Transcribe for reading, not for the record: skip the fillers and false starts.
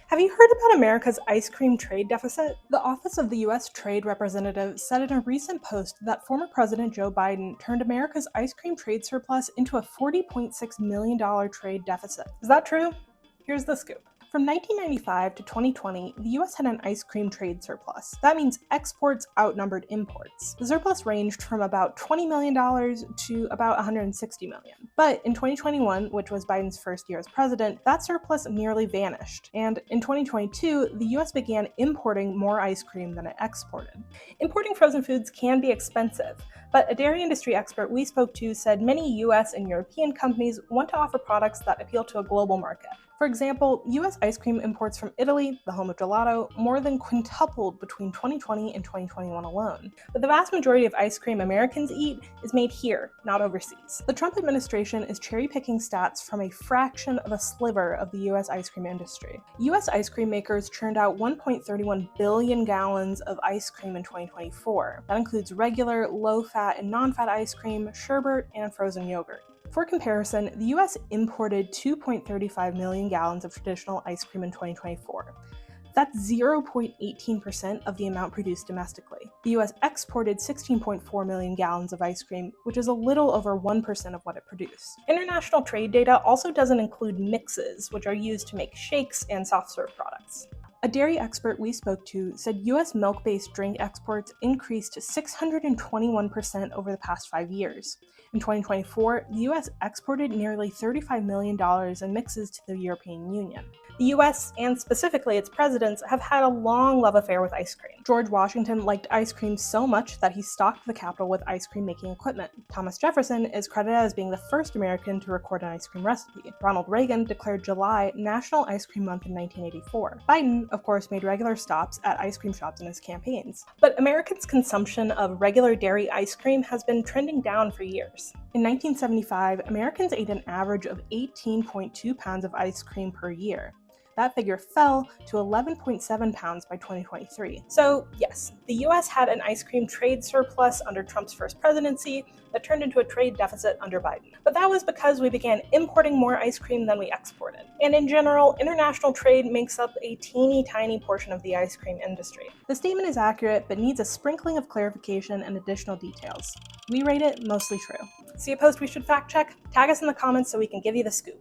Have you heard about America's ice cream trade deficit? The Office of the U.S. Trade Representative said in a recent post that former President Joe Biden turned America's ice cream trade surplus into a $40.6 million trade deficit. Is that true? Here's the scoop. From 1995 to 2020, the US had an ice cream trade surplus. That means exports outnumbered imports. The surplus ranged from about $20 million to about $160 million. But in 2021, which was Biden's first year as president, that surplus nearly vanished. And in 2022, the US began importing more ice cream than it exported. Importing frozen foods can be expensive, but a dairy industry expert we spoke to said many US and European companies want to offer products that appeal to a global market. For example, US ice cream imports from Italy, the home of gelato, more than quintupled between 2020 and 2021 alone. But the vast majority of ice cream Americans eat is made here, not overseas. The Trump administration is cherry-picking stats from a fraction of a sliver of the US ice cream industry. US ice cream makers churned out 1.31 billion gallons of ice cream in 2024. That includes regular, low-fat, and non-fat ice cream, sherbet, and frozen yogurt. For comparison, the US imported 2.35 million gallons of traditional ice cream in 2024. That's 0.18% of the amount produced domestically. The US exported 16.4 million gallons of ice cream, which is a little over 1% of what it produced. International trade data also doesn't include mixes, which are used to make shakes and soft-serve products. A dairy expert we spoke to said US milk-based drink exports increased to 621% over the past 5 years. In 2024, the US exported nearly $35 million in mixes to the European Union. The US, and specifically its presidents, have had a long love affair with ice cream. George Washington liked ice cream so much that he stocked the Capitol with ice cream making equipment. Thomas Jefferson is credited as being the first American to record an ice cream recipe. Ronald Reagan declared July National Ice Cream Month in 1984. Biden, of course, made regular stops at ice cream shops in his campaigns. But Americans' consumption of regular dairy ice cream has been trending down for years. In 1975, Americans ate an average of 18.2 pounds of ice cream per year. That figure fell to 11.7 pounds by 2023. So yes, the US had an ice cream trade surplus under Trump's first presidency that turned into a trade deficit under Biden. But that was because we began importing more ice cream than we exported. And in general, international trade makes up a teeny tiny portion of the ice cream industry. The statement is accurate, but needs a sprinkling of clarification and additional details. We rate it mostly true. See a post we should fact check? Tag us in the comments so we can give you the scoop.